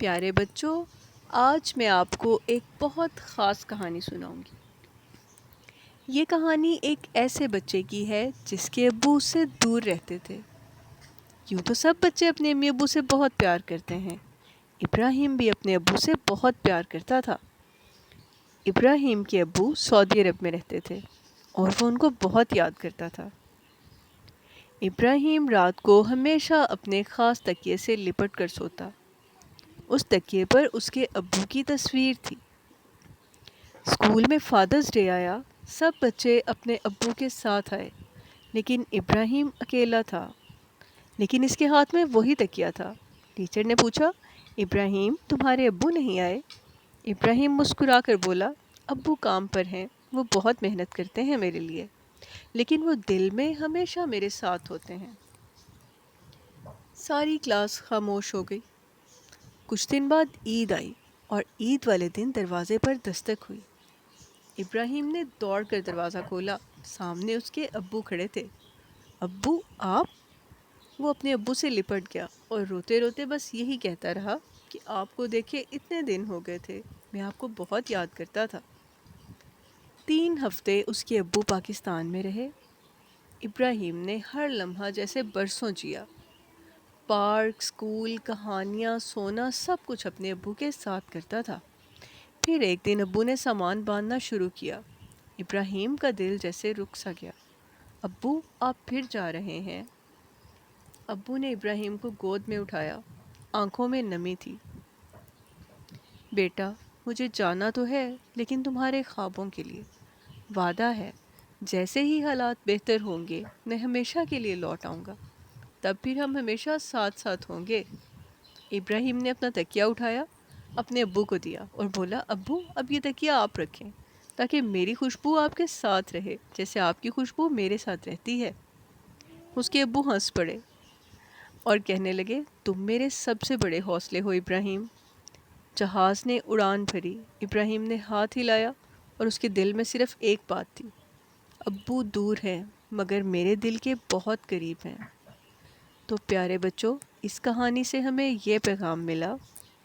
پیارے بچوں، آج میں آپ کو ایک بہت خاص کہانی سناؤں گی۔ یہ کہانی ایک ایسے بچے کی ہے جس کے ابو اس سے دور رہتے تھے۔ یوں تو سب بچے اپنے امی ابو سے بہت پیار کرتے ہیں۔ ابراہیم بھی اپنے ابو سے بہت پیار کرتا تھا۔ ابراہیم کے ابو سعودی عرب میں رہتے تھے اور وہ ان کو بہت یاد کرتا تھا۔ ابراہیم رات کو ہمیشہ اپنے خاص تکیے سے لپٹ کر سوتا۔ اس تکیے پر اس کے ابو کی تصویر تھی۔ اسکول میں فادرز ڈے آیا، سب بچے اپنے ابو کے ساتھ آئے، لیکن ابراہیم اکیلا تھا۔ لیکن اس کے ہاتھ میں وہی تکیہ تھا۔ ٹیچر نے پوچھا، ابراہیم تمہارے ابو نہیں آئے؟ ابراہیم مسکرا کر بولا، ابو کام پر ہیں، وہ بہت محنت کرتے ہیں میرے لیے، لیکن وہ دل میں ہمیشہ میرے ساتھ ہوتے ہیں۔ ساری کلاس خاموش ہو گئی۔ کچھ دن بعد عید آئی اور عید والے دن دروازے پر دستک ہوئی۔ ابراہیم نے دوڑ کر دروازہ کھولا۔ سامنے اس کے ابو کھڑے تھے۔ ابو آپ؟ وہ اپنے ابو سے لپٹ گیا اور روتے روتے بس یہی کہتا رہا کہ آپ کو دیکھے اتنے دن ہو گئے تھے، میں آپ کو بہت یاد کرتا تھا۔ 3 ہفتے اس کے ابو پاکستان میں رہے۔ ابراہیم نے ہر لمحہ جیسے برسوں جیا۔ پارک، اسکول، کہانیاں، سونا، سب کچھ اپنے ابو کے ساتھ کرتا تھا۔ پھر ایک دن ابو نے سامان باندھنا شروع کیا۔ ابراہیم کا دل جیسے رک سا گیا۔ ابو آپ پھر جا رہے ہیں؟ ابو نے ابراہیم کو گود میں اٹھایا، آنکھوں میں نمی تھی۔ بیٹا مجھے جانا تو ہے، لیکن تمہارے خوابوں کے لیے وعدہ ہے، جیسے ہی حالات بہتر ہوں گے میں ہمیشہ کے لیے لوٹ آؤں گا، تب پھر ہم ہمیشہ ساتھ ساتھ ہوں گے۔ ابراہیم نے اپنا تکیہ اٹھایا، اپنے ابو کو دیا اور بولا، ابو اب یہ تکیہ آپ رکھیں تاکہ میری خوشبو آپ کے ساتھ رہے جیسے آپ کی خوشبو میرے ساتھ رہتی ہے۔ اس کے ابو ہنس پڑے اور کہنے لگے، تم میرے سب سے بڑے حوصلے ہو ابراہیم۔ جہاز نے اڑان بھری۔ ابراہیم نے ہاتھ ہلایا اور اس کے دل میں صرف ایک بات تھی، ابو دور ہیں مگر میرے دل کے بہت قریب ہیں۔ تو پیارے بچوں، اس کہانی سے ہمیں یہ پیغام ملا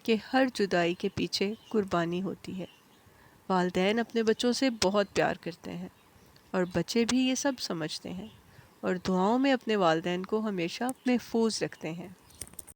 کہ ہر جدائی کے پیچھے قربانی ہوتی ہے۔ والدین اپنے بچوں سے بہت پیار کرتے ہیں اور بچے بھی یہ سب سمجھتے ہیں اور دعاؤں میں اپنے والدین کو ہمیشہ محفوظ رکھتے ہیں۔